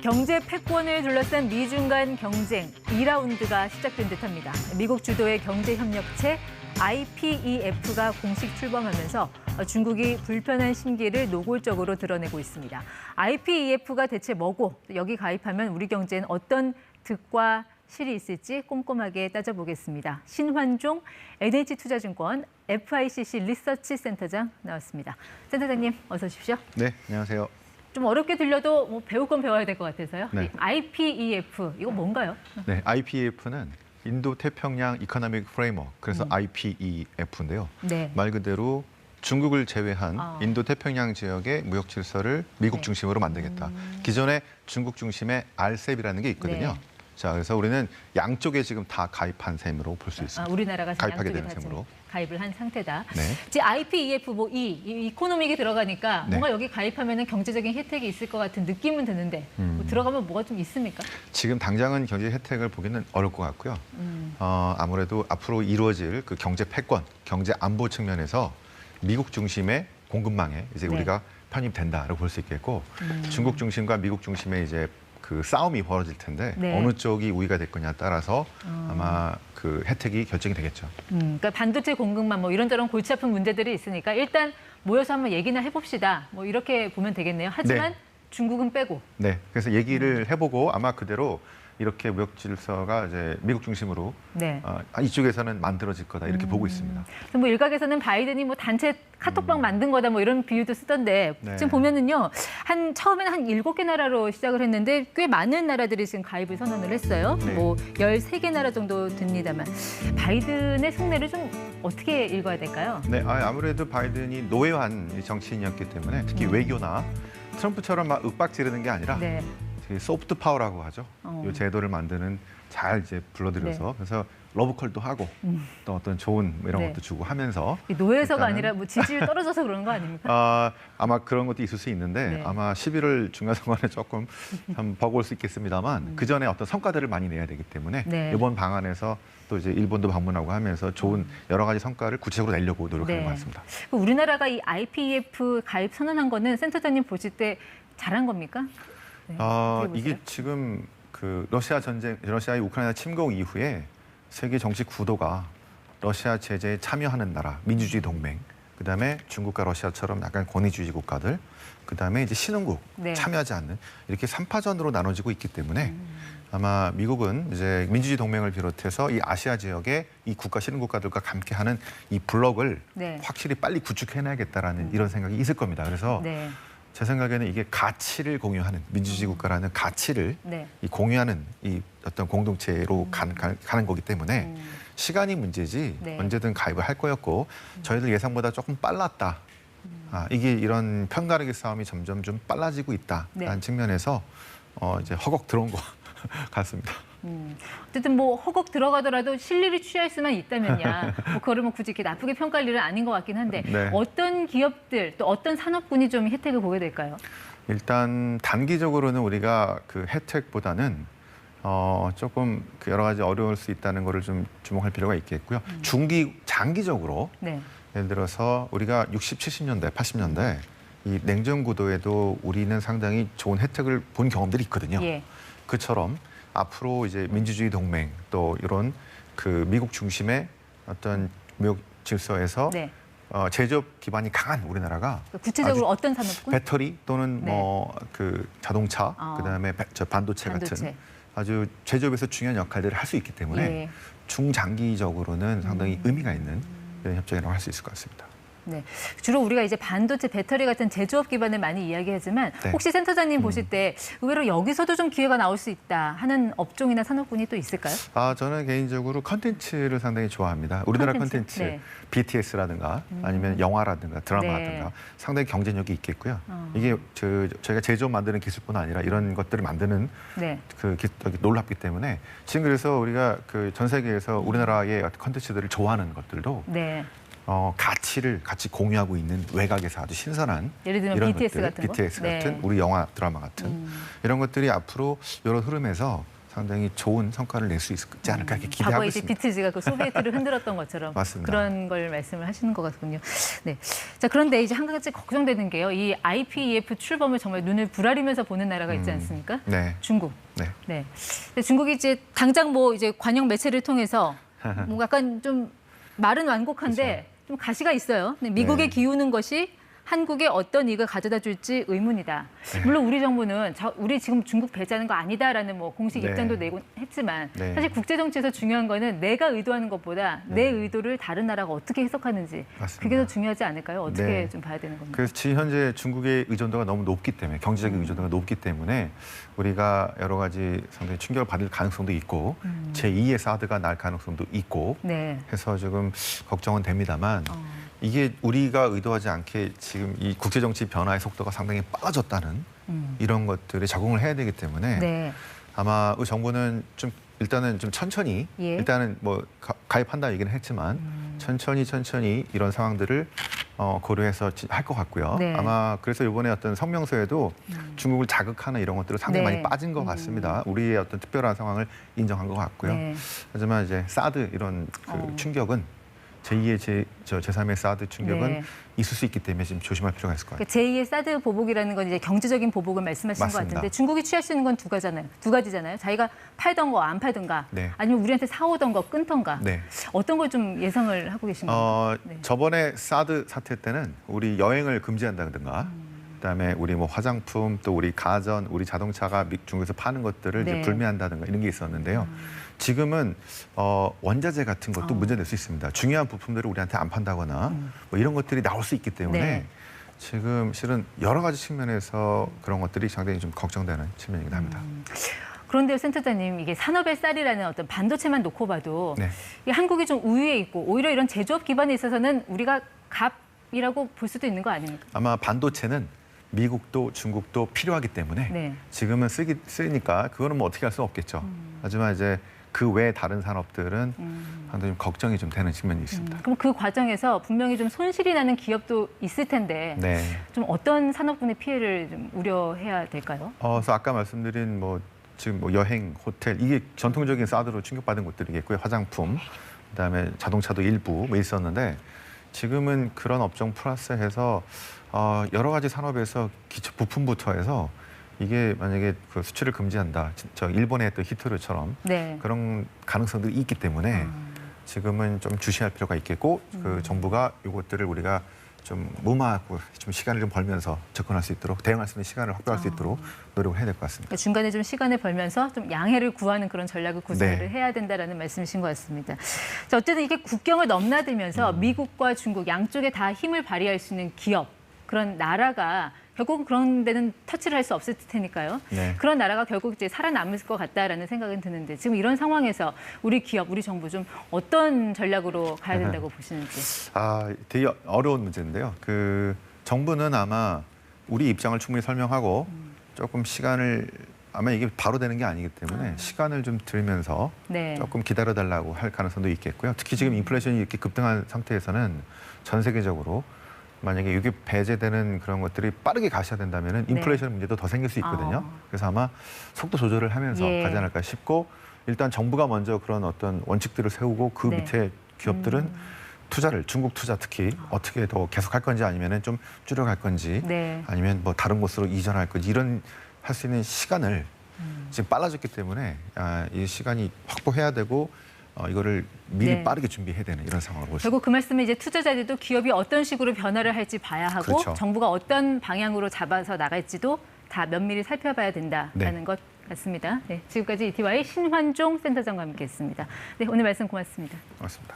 경제 패권을 둘러싼 미중 간 경쟁 2라운드가 시작된 듯합니다. 미국 주도의 경제협력체 IPEF가 공식 출범하면서 중국이 불편한 심기를 노골적으로 드러내고 있습니다. IPEF가 대체 뭐고 여기 가입하면 우리 경제엔 어떤 득과 실이 있을지 꼼꼼하게 따져보겠습니다. 신환종 NH투자증권 FICC 리서치 센터장 나왔습니다. 센터장님 어서 오십시오. 네, 안녕하세요. 좀 어렵게 들려도 뭐 배울 건 배워야 될 것 같아서요. 네. IPEF, 이거 뭔가요? 네, IPEF는 인도 태평양 이코노믹 프레임워크, 그래서 IPEF인데요. 네. 말 그대로 중국을 제외한 인도 태평양 지역의 무역 질서를 미국 네. 중심으로 만들겠다. 기존에 중국 중심의 RCEP이라는 게 있거든요. 네. 자, 그래서 우리는 양쪽에 지금 다 가입한 셈으로 볼 수 있습니다. 우리나라가 가입하게 양쪽에 되는 다 셈으로. 가입을 한 상태다. 네. 이제 IPEF 이 이코노믹이 들어가니까 네. 뭔가 여기 가입하면 경제적인 혜택이 있을 것 같은 느낌은 드는데 뭐 들어가면 뭐가 좀 있습니까? 지금 당장은 경제 혜택을 보기는 어려울 것 같고요. 아무래도 앞으로 이루어질 그 경제 패권, 경제 안보 측면에서 미국 중심의 공급망에 이제 네. 우리가 편입된다라고 볼 수 있겠고, 중국 중심과 미국 중심의 이제 그 싸움이 벌어질 텐데 네. 어느 쪽이 우위가 될 거냐에 따라서 아마 그 혜택이 결정이 되겠죠. 그러니까 반도체 공급만 뭐 이런저런 골치 아픈 문제들이 있으니까 일단 모여서 한번 얘기나 해봅시다. 뭐 이렇게 보면 되겠네요. 하지만 네. 중국은 빼고. 네, 그래서 얘기를 해보고 아마 그대로 이렇게 무역 질서가 이제 미국 중심으로 네. 이쪽에서는 만들어질 거다 이렇게 보고 있습니다. 뭐 일각에서는 바이든이 뭐 단체 카톡방 만든 거다 뭐 이런 비유도 쓰던데 네. 지금 보면은요 처음에는 한 7개 나라로 시작을 했는데 꽤 많은 나라들이 지금 가입을 선언을 했어요. 네. 뭐 13개 나라 정도 됩니다만 바이든의 속내를 좀 어떻게 읽어야 될까요? 네, 아무래도 바이든이 노회한 정치인이었기 때문에 특히 외교나 트럼프처럼 막 윽박 지르는 게 아니라 네. 소프트 파워라고 하죠. 이 제도를 만드는 잘 이제 불러들여서 네. 그래서 러브콜도 하고 또 어떤 좋은 뭐 이런 네. 것도 주고 하면서 노예서가 일단은 아니라 뭐 지지율 떨어져서 그런 거 아닙니까? 아마 그런 것도 있을 수 있는데 네. 아마 11월 중간선거에 조금 좀 버거울 수 있겠습니다만 그 전에 어떤 성과들을 많이 내야 되기 때문에 네. 이번 방안에서 또 이제 일본도 방문하고 하면서 좋은 여러 가지 성과를 구체적으로 내려고 노력하는 네. 것 같습니다. 우리나라가 이 IPEF 가입 선언한 거는 센터장님 보실 때 잘한 겁니까? 네, 어떻게 이게 보세요? 지금 그 러시아의 우크라이나 침공 이후에 세계 정치 구도가 러시아 제재에 참여하는 나라, 민주주의 동맹, 그다음에 중국과 러시아처럼 약간 권위주의 국가들, 그다음에 이제 신흥국 네. 참여하지 않는 이렇게 3파전으로 나눠지고 있기 때문에 아마 미국은 이제 민주주의 동맹을 비롯해서 이 아시아 지역의 이 국가 신흥국가들과 함께하는 이 블록을 네. 확실히 빨리 구축해내야겠다라는 이런 생각이 있을 겁니다. 그래서 네. 제 생각에는 이게 가치를 공유하는 민주주의 국가라는 가치를 네. 이 공유하는 이 어떤 공동체로 가는 거기 때문에 시간이 문제지 네. 언제든 가입을 할 거였고 저희들 예상보다 조금 빨랐다. 이게 이런 편가르기 싸움이 점점 좀 빨라지고 있다라는 네. 측면에서 이제 허걱 들어온 것 같습니다. 어쨌든 뭐 허걱 들어가더라도 실리를 취할 수만 있다면야 뭐 그거를 뭐 굳이 이렇게 나쁘게 평가할 일은 아닌 것 같긴 한데 네. 어떤 기업들 또 어떤 산업군이 좀 혜택을 보게 될까요? 일단 단기적으로는 우리가 그 혜택보다는 조금 그 여러 가지 어려울 수 있다는 거를 좀 주목할 필요가 있겠고요. 장기적으로 네. 예를 들어서 우리가 60, 70년대, 80년대 이 냉전 구도에도 우리는 상당히 좋은 혜택을 본 경험들이 있거든요. 예. 그처럼 앞으로 이제 민주주의 동맹 또 이런 그 미국 중심의 어떤 무역 질서에서 네. 제조업 기반이 강한 우리나라가 구체적으로 아주 어떤 산업군? 배터리 또는 네. 뭐 그 자동차 그다음에 반도체 같은 아주 제조업에서 중요한 역할들을 할 수 있기 때문에 예. 중장기적으로는 상당히 의미가 있는 이런 협정이라고 할 수 있을 것 같습니다. 네. 주로 우리가 이제 반도체, 배터리 같은 제조업 기반을 많이 이야기하지만 네. 혹시 센터장님 보실 때 의외로 여기서도 좀 기회가 나올 수 있다 하는 업종이나 산업군이 또 있을까요? 저는 개인적으로 컨텐츠를 상당히 좋아합니다. 우리나라 컨텐츠, 네. BTS라든가 아니면 영화라든가 드라마 네. 같은가 상당히 경쟁력이 있겠고요. 이게 저희가 제조업 만드는 기술뿐 아니라 이런 것들을 만드는 네. 놀랍기 때문에 지금 그래서 우리가 그 전 세계에서 우리나라의 컨텐츠들을 좋아하는 것들도 네. 가치를 같이 공유하고 있는 외곽에서 아주 신선한 예를 들면 이런 BTS 것들, 같은 거? BTS 같은 네. 우리 영화, 드라마 같은 이런 것들이 앞으로 이런 흐름에서 상당히 좋은 성과를 낼 수 있지 않을까 이렇게 기대하고 과거에 이제 있습니다. 비트즈가 그 소비에트를 흔들었던 것처럼 맞습니다. 그런 걸 말씀을 하시는 것 같군요. 네. 자, 그런데 이제 한 가지 걱정되는 게요. 이 IPEF 출범을 정말 눈을 부라리면서 보는 나라가 있지 않습니까? 네. 중국. 네. 네. 근데 중국이 이제 당장 뭐 이제 관영 매체를 통해서 뭐 약간 좀 말은 완곡한데 좀 가시가 있어요. 근데 미국에 네. 기우는 것이 한국에 어떤 이익을 가져다 줄지 의문이다. 네. 물론 우리 정부는 우리 지금 중국 배제하는 거 아니다라는 뭐 공식 네. 입장도 내곤 했지만 네. 사실 국제 정치에서 중요한 거는 내가 의도하는 것보다 네. 내 의도를 다른 나라가 어떻게 해석하는지 맞습니다. 그게 더 중요하지 않을까요? 어떻게 네. 좀 봐야 되는 겁니까? 그래서 지금 현재 중국의 의존도가 너무 높기 때문에 경제적인 의존도가 높기 때문에 우리가 여러 가지 상당히 충격을 받을 가능성도 있고 제2의 사드가 날 가능성도 있고 네. 해서 조금 걱정은 됩니다만 이게 우리가 의도하지 않게 지금 이 국제정치 변화의 속도가 상당히 빨라졌다는 이런 것들에 적응을 해야 되기 때문에 네. 아마 우리 정부는 좀 일단은 좀 천천히 예. 일단은 뭐 가입한다 얘기는 했지만 천천히 이런 상황들을 고려해서 할 것 같고요. 네. 아마 그래서 이번에 어떤 성명서에도 중국을 자극하는 이런 것들은 상당히 네. 많이 빠진 것 같습니다. 우리의 어떤 특별한 상황을 인정한 것 같고요. 네. 하지만 이제 사드 이런 그 충격은 제2의 제3의 사드 충격은 네. 있을 수 있기 때문에 지금 조심할 필요가 있을 것 같아요. 제2의 사드 보복이라는 건 이제 경제적인 보복을 말씀하시는 것 맞습니다. 같은데 중국이 취할 수 있는 건 두 가지잖아요. 자기가 팔던 거 안 팔던가 네. 아니면 우리한테 사오던 거 끊던가 네. 어떤 걸 좀 예상을 하고 계십니까? 네. 저번에 사드 사태 때는 우리 여행을 금지한다든가 그다음에 우리 뭐 화장품 또 우리 가전, 우리 자동차가 중국에서 파는 것들을 네. 이제 불매한다든가 이런 게 있었는데요. 지금은 원자재 같은 것도 문제될 수 있습니다. 중요한 부품들을 우리한테 안 판다거나 뭐 이런 것들이 나올 수 있기 때문에 네. 지금 실은 여러 가지 측면에서 그런 것들이 상당히 좀 걱정되는 측면이기도 합니다. 그런데요, 센터장님, 이게 산업의 쌀이라는 어떤 반도체만 놓고 봐도 네. 이 한국이 좀 우위에 있고 오히려 이런 제조업 기반에 있어서는 우리가 갑이라고 볼 수도 있는 거 아닙니까? 아마 반도체는 미국도 중국도 필요하기 때문에 네. 지금은 쓰니까 그거는 뭐 어떻게 할 수 없겠죠. 하지만 이제 그 외 다른 산업들은 상당히 좀 걱정이 좀 되는 측면이 있습니다. 그럼 그 과정에서 분명히 좀 손실이 나는 기업도 있을 텐데 네. 좀 어떤 산업군의 피해를 좀 우려해야 될까요? 그래서 아까 말씀드린 뭐 지금 뭐 여행, 호텔 이게 전통적인 사드로 충격받은 곳들이겠고요. 화장품, 그다음에 자동차도 일부 뭐 있었는데 지금은 그런 업종 플러스해서 여러 가지 산업에서 기초 부품부터 해서 이게 만약에 그 수출을 금지한다, 저 일본의 했던 히토류처럼 네. 그런 가능성들이 있기 때문에 지금은 좀 주시할 필요가 있겠고 그 정부가 이것들을 우리가 좀 무마하고 좀 시간을 좀 벌면서 접근할 수 있도록 대응할 수 있는 시간을 확보할 수 있도록 노력을 해야 될 것 같습니다. 그러니까 중간에 좀 시간을 벌면서 좀 양해를 구하는 그런 전략을 구사를 네. 해야 된다라는 말씀이신 것 같습니다. 자, 어쨌든 이게 국경을 넘나들면서 미국과 중국 양쪽에 다 힘을 발휘할 수 있는 기업, 그런 나라가 결국은 그런 데는 터치를 할 수 없을 테니까요. 네. 그런 나라가 결국 이제 살아남을 것 같다라는 생각은 드는데 지금 이런 상황에서 우리 기업, 우리 정부 좀 어떤 전략으로 가야 된다고 보시는지. 되게 어려운 문제인데요. 그 정부는 아마 우리 입장을 충분히 설명하고 조금 시간을 아마 이게 바로 되는 게 아니기 때문에 시간을 좀 들면서 네. 조금 기다려달라고 할 가능성도 있겠고요. 특히 지금 인플레이션이 이렇게 급등한 상태에서는 전 세계적으로 만약에 이게 배제되는 그런 것들이 빠르게 가셔야 된다면 인플레이션 문제도 더 생길 수 있거든요. 그래서 아마 속도 조절을 하면서 예. 가지 않을까 싶고 일단 정부가 먼저 그런 어떤 원칙들을 세우고 그 네. 밑에 기업들은 투자를 중국 투자 특히 어떻게 더 계속할 건지 아니면 좀 줄여갈 건지 네. 아니면 뭐 다른 곳으로 이전할 건지 이런 할 수 있는 시간을 지금 빨라졌기 때문에 이 시간이 확보해야 되고 이거를 미리 네. 빠르게 준비해야 되는 이런 상황으로 볼 수 있습니다. 결국 그 말씀은 이제 투자자들도 기업이 어떤 식으로 변화를 할지 봐야 하고 그렇죠. 정부가 어떤 방향으로 잡아서 나갈지도 다 면밀히 살펴봐야 된다라는 네. 것 같습니다. 네, 지금까지 ETY 신환종 센터장과 함께했습니다. 네, 오늘 말씀 고맙습니다. 고맙습니다.